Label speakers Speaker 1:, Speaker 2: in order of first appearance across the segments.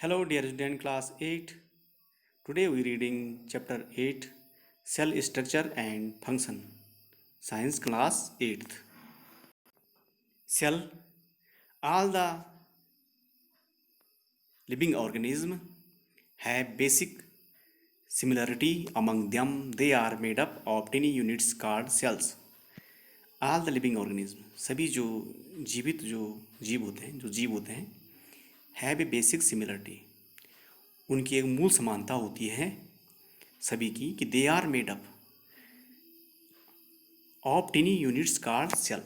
Speaker 1: Hello, dear student, class 8. Today we reading chapter 8, Cell Structure and Function. Science class 8th. Cell. All the living organisms have basic similarity among them. They are made up of tiny units called cells. All the living organisms, सभी जो जीवित जो जीव होते हैं have a basic similarity, उनकी एक मूल समानता होती है सभी की कि they are made up of tiny units called cell.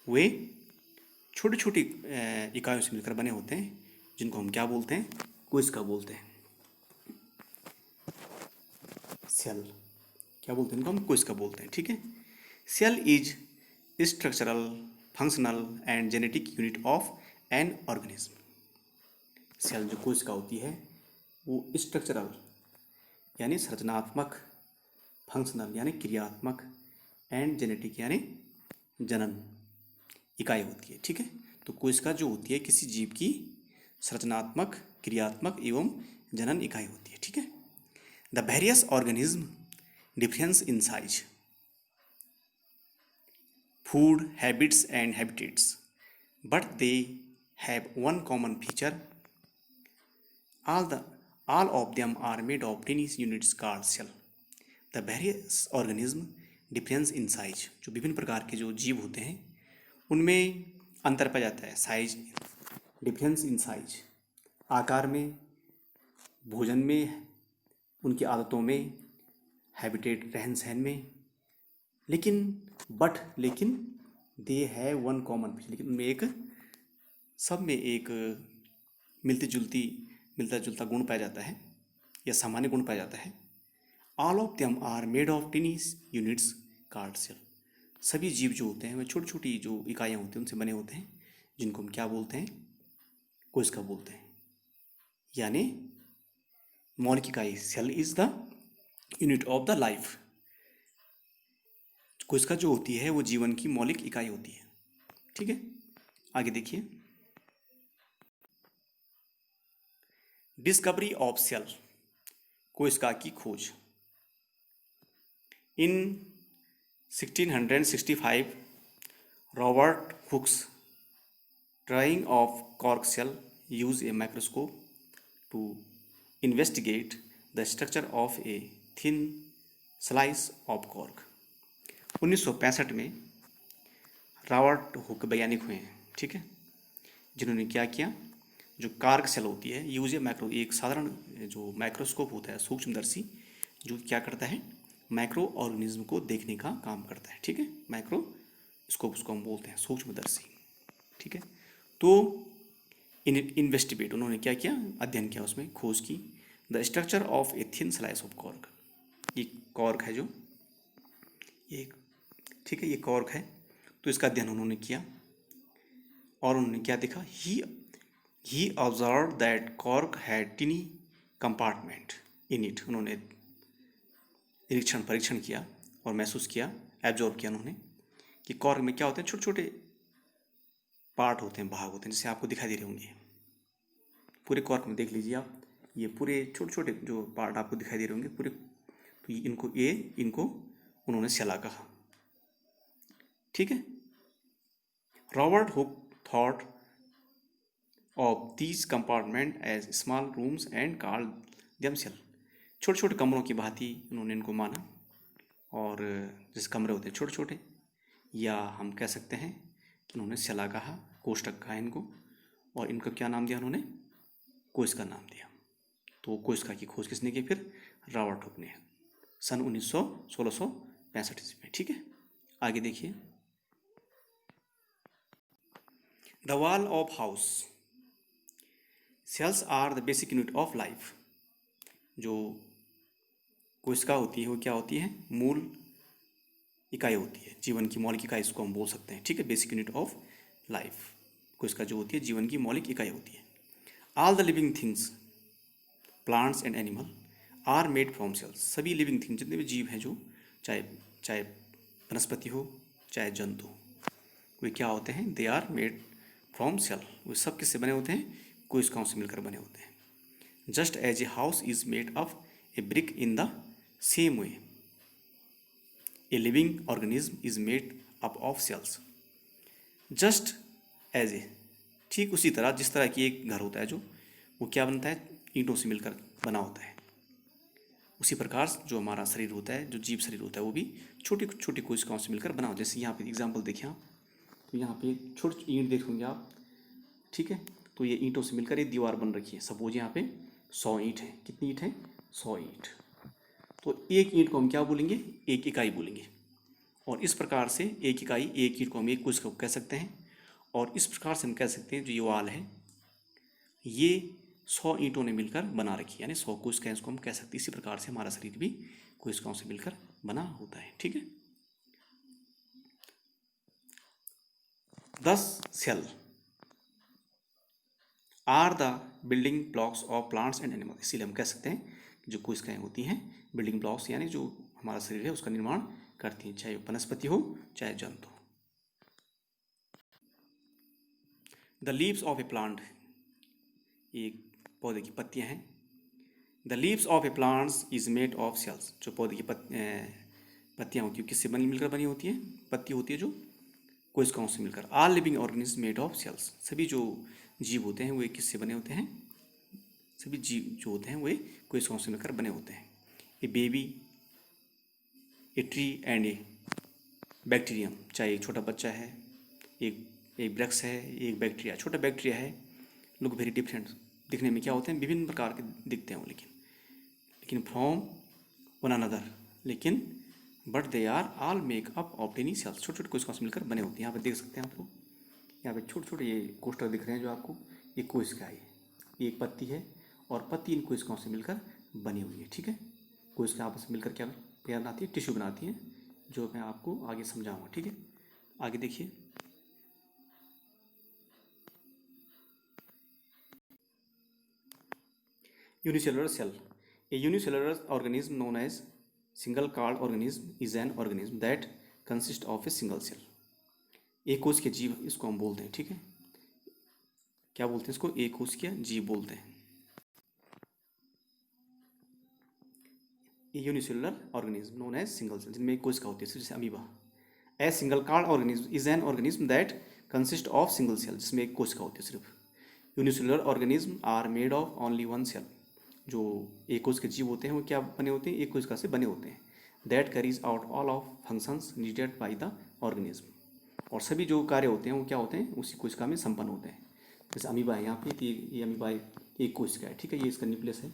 Speaker 1: वे छोटी छोटी इकाइयों से मिलकर बने होते हैं जिनको हम क्या बोलते हैं, कोशिका बोलते हैं। सेल क्या बोलते हैं, इनको हम कोशिका बोलते हैं। ठीक है। Cell is structural, functional and genetic unit of an organism. Cell जो कोशिका होती है वो स्ट्रक्चरल यानी संरचनात्मक, फंक्शनल यानी क्रियात्मक, एंड जेनेटिक यानी जनन इकाई होती है। ठीक है। तो कोशिका जो होती है किसी जीव की संरचनात्मक, क्रियात्मक एवं जनन इकाई होती है। ठीक है। The various organism difference in size, food habits and habitats, but they have one common feature, all of them are made of tiny units called cell. The various organism difference in size, जो विभिन्न प्रकार के जो जीव होते हैं उनमें अंतर पाया जाता है। साइज, डिफरेंस इन साइज, आकार में, भोजन में, उनकी आदतों में, हैबिटेट रहन सहन में, लेकिन दे हैव वन कॉमन, लेकिन उनमें एक, सब में एक मिलता जुलता गुण पाया जाता है या सामान्य गुण पाया जाता है। All of them are made of tiny units called cell. सभी जीव जो होते हैं वह छोटी छोटी जो इकाइयाँ होती हैं उनसे बने होते हैं जिनको हम क्या बोलते हैं, कोशिका बोलते हैं, यानी मौलिक इकाई। Cell is the unit of the life. कोशिका जो होती है वो जीवन की मौलिक इकाई होती है। ठीक है। आगे देखिए। डिस्कवरी ऑफ सेल, कोशिका की खोज। In 1665 Robert Hooke's drawing of cork cell use a microscope to investigate the structure of a thin slice of cork. 1965 में रॉबर्ट हुक वैज्ञानिक हुए हैं। ठीक है। जिन्होंने क्या किया, जो कार्क सेल होती है, यूज ए माइक्रो, एक साधारण जो माइक्रोस्कोप होता है, सूक्ष्मदर्शी, जो क्या करता है, माइक्रो ऑर्गेनिज्म को देखने का काम करता है। ठीक है। माइक्रोस्कोप उसको हम बोलते हैं, सूक्ष्मदर्शी। ठीक है। तो इन्वेस्टिगेट, उन्होंने क्या किया, अध्ययन किया, उसमें खोज की, the structure of a thin slice of cork. ये कॉर्क है जो एक, ठीक है, ये कॉर्क है, तो इसका अध्ययन उन्होंने किया और उन्होंने क्या देखा, he observed that cork had tiny compartment in it। उन्होंने परीक्षण किया और महसूस किया, एब्जॉर्व किया उन्होंने कि कॉर्क में क्या होते हैं, छोटे छोटे पार्ट होते हैं, भाग होते हैं, जैसे आपको दिखाई दे रहे होंगे। पूरे कॉर्क में देख लीजिए आप, ये पूरे छोटे छोटे जो पार्ट आपको दिखाई दे रहे होंगे पूरे, तो इनको उन्होंने सेला कहा। ठीक है। Robert Hooke thought of these compartment as small rooms and called them cell। छोटे छोटे कमरों की भांति उन्होंने इनको माना, और जैसे कमरे होते हैं छोटे छोटे, या हम कह सकते हैं कि उन्होंने सेला कहा, कोष्ठक कहा इनको, और इनको क्या नाम दिया उन्होंने, कोशिका नाम दिया। तो कोशिका की खोज किसने की, फिर रॉबर्ट हुक ने, सन 1665 ईस्वी में। ठीक है। आगे देखिए। The wall of house, cells are the basic unit of life. जो कोशिका होती है वो क्या होती है, मूल इकाई होती है, जीवन की मौलिक इकाई, इसको हम बोल सकते हैं। ठीक है। बेसिक यूनिट ऑफ लाइफ, कोशिका जो होती है जीवन की मौलिक इकाई होती है। All the living things, plants and animal, are made from cells. सभी लिविंग थिंग्स, जितने भी जीव हैं, जो चाहे वनस्पति हो चाहे जंतु, वे क्या होते हैं, they are made from cell. वे सब किससे बने होते हैं, कोशिकाओं से मिलकर बने होते हैं। Just as a house is made of a brick in the same way a living organism is made up of cells. Just as a, ठीक उसी तरह जिस तरह की एक घर होता है जो वो क्या बनता है, ईंटों से मिलकर बना होता है, उसी प्रकार जो हमारा शरीर होता है, जो जीव शरीर होता है, वो भी छोटी छोटी कोशिकाओं से मिलकर बना होता है। जैसे यहाँ पे एग्जाम्पल देखिए आप, तो यहाँ पे छोटी ईंट देखोगे आप, ठीक है, तो ये ईंटों से मिलकर एक दीवार बन रखी है। सपोज यहाँ पे 100 ईंट है। कितनी ईंट है? 100 ईंट। तो एक ईंट को हम क्या बोलेंगे? एक इकाई बोलेंगे। और इस प्रकार से एक इकाई, एक ईंट को हम एक कोशिका कह सकते हैं। और इस प्रकार से हम कह सकते हैं जो ये वाल है ये 100 ईंटों ने मिलकर बना रखी है, यानी 100 कोशिकाएं इसको हम कह सकते हैं। इसी प्रकार से हमारा शरीर भी कोशिकाओं से मिलकर बना होता है, ठीक है। 10 cell are the building blocks of plants and animal. इसीलिए हम कह सकते हैं कि जो कोशिकाएं होती हैं बिल्डिंग ब्लॉक्स, यानी जो हमारा शरीर है उसका निर्माण करती हैं, चाहे वनस्पति हो चाहे जंतु हो। The leaves of a plant, एक पौधे की पत्तियां हैं। The leaves of a plants is made of cells. जो पौधे की पत्तियां होती है किससे बनी मिलकर बनी होती हैं? पत्ती होती है जो कोशिकाओं से मिलकर। All living organism made of cells. सभी जो जीव होते हैं वे किससे बने होते हैं? सभी जीव जो होते हैं वे कोशिकाओं से मिलकर बने होते हैं। A baby, a tree and a bacterium, चाहे एक छोटा बच्चा है, एक वृक्ष है, एक बैक्टीरिया, छोटा बैक्टीरिया है, लुक वेरी डिफरेंट, दिखने में क्या होते हैं? विभिन्न प्रकार के दिखते हैं वो, लेकिन फ्रॉम वन अनदर, लेकिन but they are all make up of tiny cells. छोटे छोटे कोशिकाओं से मिलकर बने होते हैं। यहाँ पे देख सकते हैं आप लोग, यहाँ पे छोटे छोटे ये कोष्ठक दिख रहे हैं जो आपको, ये कोशिका है, ये एक पत्ती है और पत्ती इन कोशिकाओं से मिलकर बनी हुई है, ठीक है। कोशिका आपस में मिलकर क्या बनाती है? टिश्यू बनाती है, जो मैं आपको आगे समझाऊंगा, ठीक है। आगे देखिए, unicellular cell. A unicellular organism known as single card organism is an organism that consist of a single cell. एक कोश के जीव इसको हम बोलते हैं, ठीक है। क्या बोलते हैं इसको? एक कोश के जीव बोलते हैं। Unicellular organism known as single cell, जिनमें एक कोशिका होती है, जैसे amoeba. A single card organism is an organism that consist of single cell, जिसमें एक कोशिका होती है सिर्फ। Unicellular organism are made of only one cell. जो एक कोशिका जीव होते हैं वो क्या बने होते हैं? एक कोशिका से बने होते हैं। That carries out all of functions needed by the organism. और सभी जो कार्य होते हैं वो क्या होते हैं? उसी कोशिका में संपन्न होते हैं। जैसे अमीबा है यहाँ पे, तो ये अमीबा एक कोशिका है, ठीक है, ये इसका न्यूक्लियस है।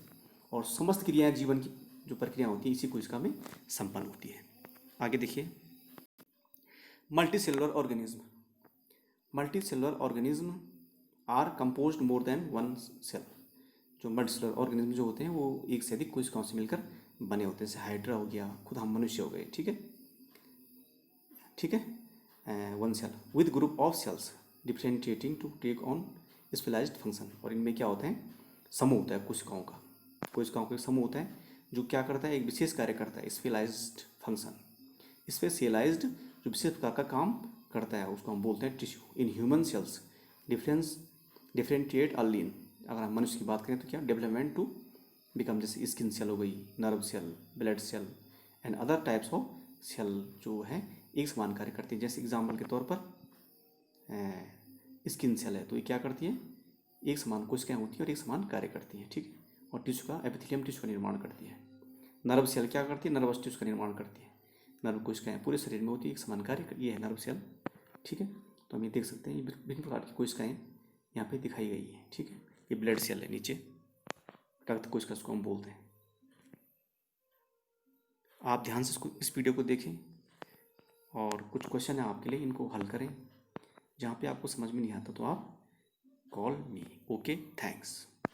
Speaker 1: और समस्त क्रियाएं जीवन की जो प्रक्रिया होती है इसी कोशिका में संपन्न होती है। आगे देखिए, multi cellular organism. Multi cellular organism are composed more than one cell. जो मल्टीसेलुलर ऑर्गेनिज्म जो होते हैं वो एक से अधिक कोशिकाओं से मिलकर बने होते हैं। जैसे हाइड्रा हो गया, खुद हम मनुष्य हो गए, ठीक है, ठीक है। One cell with group of cells differentiating to take on specialized function. और इनमें क्या होता है? समूह होता है कोशिकाओं का। कोशिकाओं का एक समूह होता है जो क्या करता है? एक विशेष कार्य करता है, स्पेशलाइज्ड फंक्शन। स्पेशलाइज्ड जो विशेष प्रकार का काम करता है उसको हम बोलते हैं tissue. In human cells differentiate early. अगर हम मनुष्य की बात करें तो क्या? डेवलपमेंट टू बिकम, जैसे स्किन सेल हो गई, nerve cell, blood cell and other types of cell जो है एक समान कार्य करती है। जैसे एग्जाम्पल के तौर पर स्किन सेल है तो ये क्या करती है? एक समान कोशिकाएं होती हैं और एक समान कार्य करती हैं, ठीक है। और टिश्यू का, एपिथेलियम टिश्यू का निर्माण करती है। नर्व सेल क्या करती है? नर्वस टिश्यू का निर्माण करती है। नर्व कोशिकाएं पूरे शरीर में होती है, एक समान कार्य, ये है नर्व सेल, ठीक है। तो हम ये देख सकते हैं ये विभिन्न प्रकार की कोशिकाएं यहाँ पे दिखाई गई है, ठीक है। ये ब्लड सेल है नीचे, रक्त कोशिका इसको हम बोलते हैं। आप ध्यान से इस वीडियो को देखें और कुछ क्वेश्चन है आपके लिए, इनको हल करें। जहाँ पे आपको समझ में नहीं आता तो आप कॉल मी। Okay, thanks.